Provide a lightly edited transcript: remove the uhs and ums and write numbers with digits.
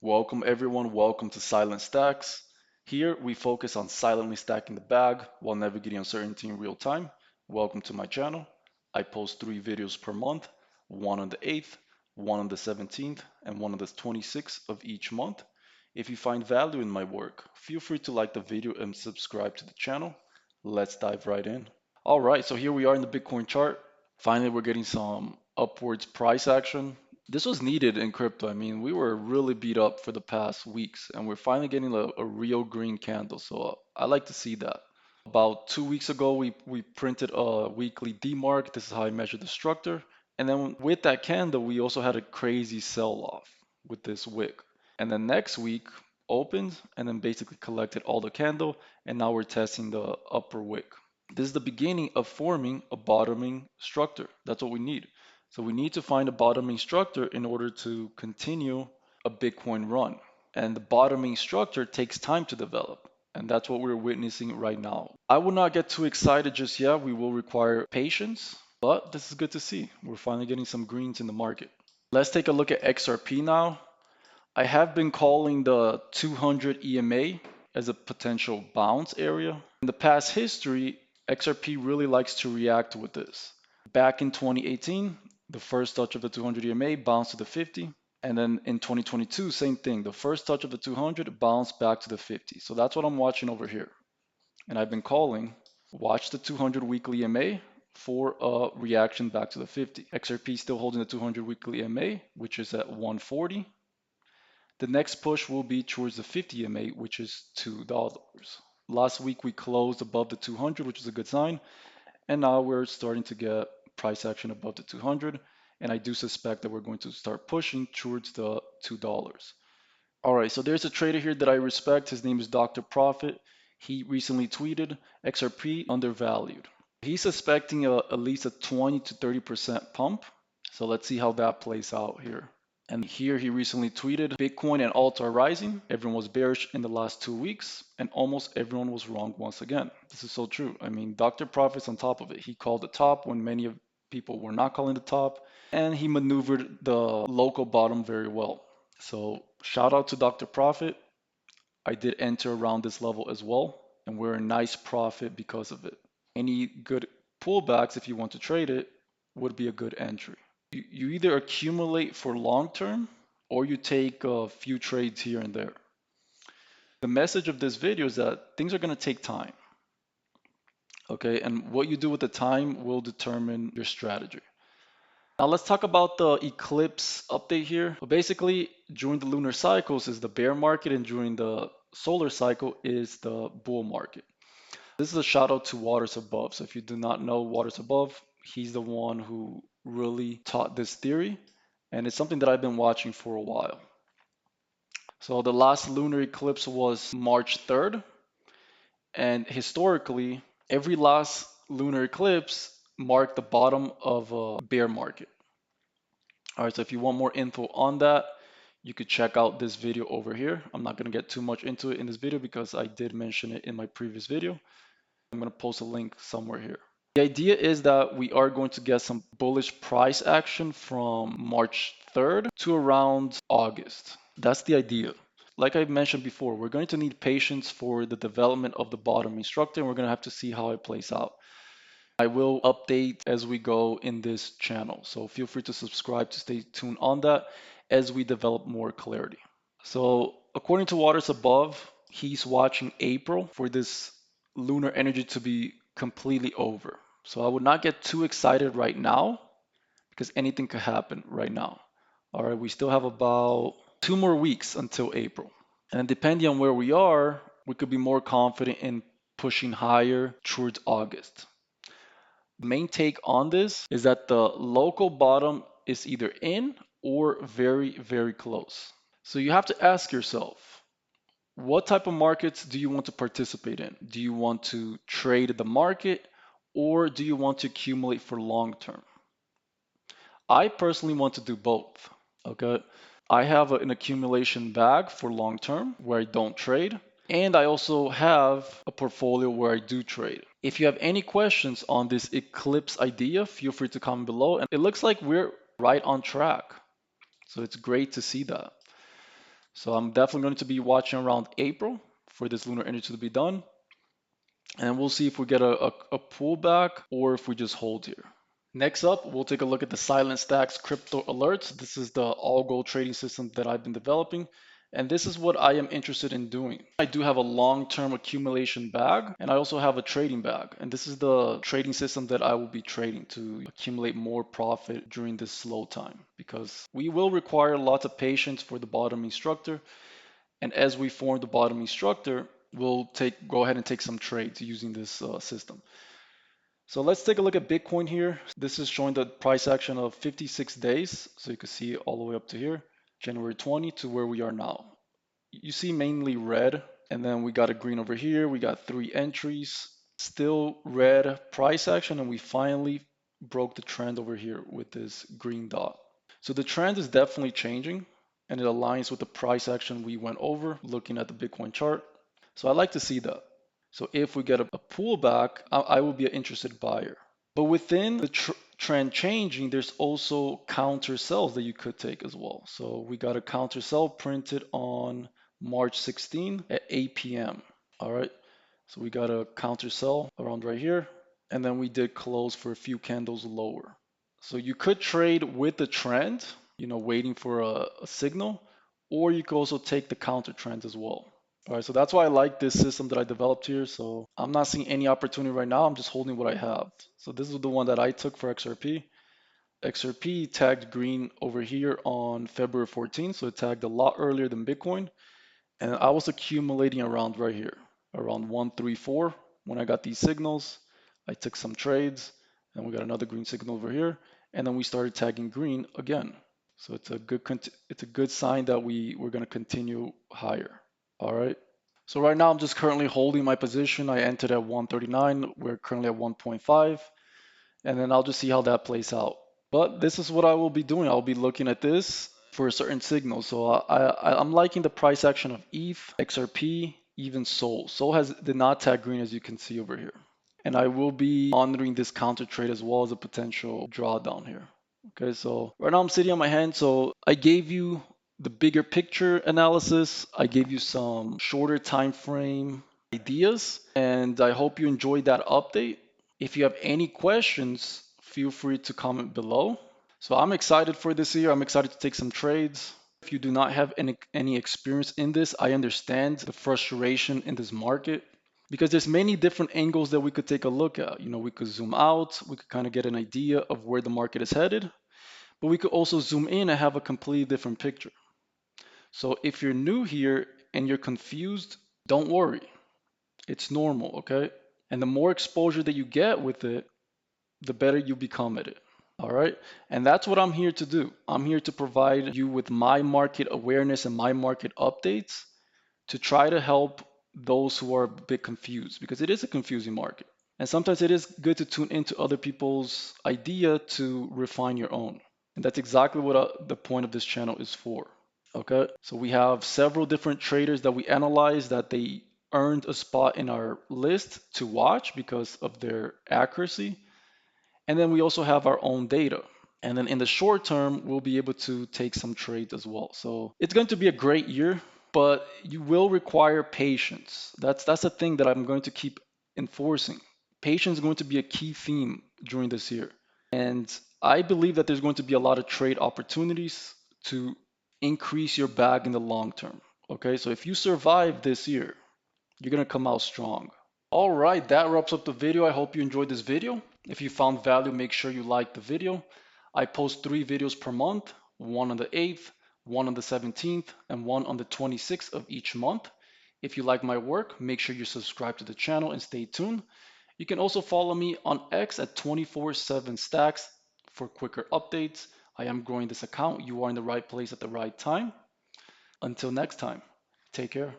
Welcome everyone, welcome to Silent Stacks. Here we focus on silently stacking the bag while navigating uncertainty in real time. Welcome to my channel. I post 3 videos per month, one on the 8th, one on the 17th, and one on the 26th of each month. If you find value in my work, feel free to like the video and subscribe to the channel. Let's dive right in. All right, so here we are in the Bitcoin chart. Finally, we're getting some upwards price action. This was needed in crypto. I mean, we were really beat up for the past weeks, and we're finally getting a real green candle. So I like to see that. About 2 weeks ago, we printed a weekly DMARC. This is how I measure the structure. And then with that candle, we also had a crazy sell-off with this wick. And then next week opened and then basically collected all the candle. And now we're testing the upper wick. This is the beginning of forming a bottoming structure. That's what we need. So we need to find a bottoming structure in order to continue a Bitcoin run. And the bottoming structure takes time to develop. And that's what we're witnessing right now. I will not get too excited just yet. We will require patience, but this is good to see. We're finally getting some greens in the market. Let's take a look at XRP now. I have been calling the 200 EMA as a potential bounce area. In the past history, XRP really likes to react with this. Back in 2018, the first touch of the 200 EMA bounced to the 50. And then in 2022, same thing. The first touch of the 200 bounced back to the 50. So that's what I'm watching over here. And I've been calling, watch the 200 weekly EMA for a reaction back to the 50. XRP still holding the 200 weekly EMA, which is at 140. The next push will be towards the 50 EMA, which is $2. Last week we closed above the 200, which is a good sign. And now we're starting to get price action above the 200. And I do suspect that we're going to start pushing towards the $2. All right, so there's a trader here that I respect. His name is Dr. Profit. He recently tweeted XRP undervalued. He's suspecting at least a 20 to 30% pump. So let's see how that plays out here. And here he recently tweeted Bitcoin and alt are rising. Everyone was bearish in the last 2 weeks, and almost everyone was wrong once again. This is so true. I mean, Dr. Profit's on top of it. He called the top when many of people were not calling the top, and he maneuvered the local bottom very well. So shout out to Dr. Profit. I did enter around this level as well, and we're a nice profit because of it. Any good pullbacks, if you want to trade it, would be a good entry. You either accumulate for long term or you take a few trades here and there. The message of this video is that things are going to take time. Okay, and what you do with the time will determine your strategy. Now let's talk about the eclipse update here. But basically, during the lunar cycles is the bear market, and during the solar cycle is the bull market. This is a shout out to Waters Above. So if you do not know Waters Above, he's the one who really taught this theory, and it's something that I've been watching for a while. So the last lunar eclipse was March 3rd, and historically, every last lunar eclipse marked the bottom of a bear market. All right, so if you want more info on that, you could check out this video over here. I'm not going to get too much into it in this video because I did mention it in my previous video. I'm going to post a link somewhere here. The idea is that we are going to get some bullish price action from March 3rd to around August. That's the idea. Like I mentioned before, we're going to need patience for the development of the bottoming structure, and we're going to have to see how it plays out. I will update as we go in this channel, so feel free to subscribe to stay tuned on that as we develop more clarity. So according to Waters Above, he's watching April for this lunar energy to be completely over. So I would not get too excited right now because anything could happen right now. All right, we still have about 2 more weeks until April. And depending on where we are, we could be more confident in pushing higher towards August. The main take on this is that the local bottom is either in or very, very close. So you have to ask yourself, what type of markets do you want to participate in? Do you want to trade the market or do you want to accumulate for long term? I personally want to do both. Okay. I have an accumulation bag for long term where I don't trade. And I also have a portfolio where I do trade. If you have any questions on this eclipse idea, feel free to comment below. And it looks like we're right on track. So it's great to see that. So I'm definitely going to be watching around April for this lunar energy to be done. And we'll see if we get a pullback or if we just hold here. Next up, we'll take a look at the Silent Stacks crypto alerts. This is the all gold trading system that I've been developing. And this is what I am interested in doing. I do have a long-term accumulation bag, and I also have a trading bag. And this is the trading system that I will be trading to accumulate more profit during this slow time, because we will require lots of patience for the bottoming structure. And as we form the bottoming structure, we'll go ahead and take some trades using this system. So let's take a look at Bitcoin here. This is showing the price action of 56 days. So you can see all the way up to here, January 20 to where we are now. You see mainly red, and then we got a green over here. We got 3 entries, still red price action, and we finally broke the trend over here with this green dot. So the trend is definitely changing, and it aligns with the price action we went over looking at the Bitcoin chart. So I like to see that. So if we get a pullback, I will be an interested buyer. But within the trend changing, there's also counter sells that you could take as well. So we got a counter sell printed on March 16 at 8 p.m. All right. So we got a counter sell around right here. And then we did close for a few candles lower. So you could trade with the trend, waiting for a signal, or you could also take the counter trends as well. All right, so that's why I like this system that I developed here. So I'm not seeing any opportunity right now. I'm just holding what I have. So this is the one that I took for XRP. XRP tagged green over here on February 14th. So it tagged a lot earlier than Bitcoin. And I was accumulating around right here, around 134. When I got these signals, I took some trades, and we got another green signal over here. And then we started tagging green again. So it's a good sign that we're going to continue higher. All right. So right now I'm just currently holding my position. I entered at 139. We're currently at 1.5. And then I'll just see how that plays out. But this is what I will be doing. I'll be looking at this for a certain signal. So I'm liking the price action of ETH, XRP, even Sol. Sol did not tag green, as you can see over here. And I will be monitoring this counter trade as well as a potential drawdown here. Okay, so right now I'm sitting on my hand. So I gave you the bigger picture analysis. I gave you some shorter time frame ideas, and I hope you enjoyed that update. If you have any questions, feel free to comment below. So I'm excited for this year. I'm excited to take some trades. If you do not have any experience in this, I understand the frustration in this market, because there's many different angles that we could take a look at. We could zoom out, we could kind of get an idea of where the market is headed, but we could also zoom in and have a completely different picture. So if you're new here and you're confused, don't worry. It's normal, okay? And the more exposure that you get with it, the better you become at it. All right. And that's what I'm here to do. I'm here to provide you with my market awareness and my market updates to try to help those who are a bit confused, because it is a confusing market. And sometimes it is good to tune into other people's idea to refine your own. And that's exactly what the point of this channel is for. Okay. So we have several different traders that we analyze that they earned a spot in our list to watch because of their accuracy. And then we also have our own data. And then in the short term, we'll be able to take some trades as well. So it's going to be a great year, but you will require patience. That's a thing that I'm going to keep enforcing. Patience is going to be a key theme during this year. And I believe that there's going to be a lot of trade opportunities to increase your bag in the long term. Okay, so if you survive this year, you're going to come out strong. All right, that wraps up the video. I hope you enjoyed this video. If you found value, make sure you like the video. I post 3 videos per month, one on the 8th, one on the 17th, and one on the 26th of each month. If you like my work, make sure you subscribe to the channel and stay tuned. You can also follow me on X at 24/7stacks for quicker updates. I am growing this account. You are in the right place at the right time. Until next time, take care.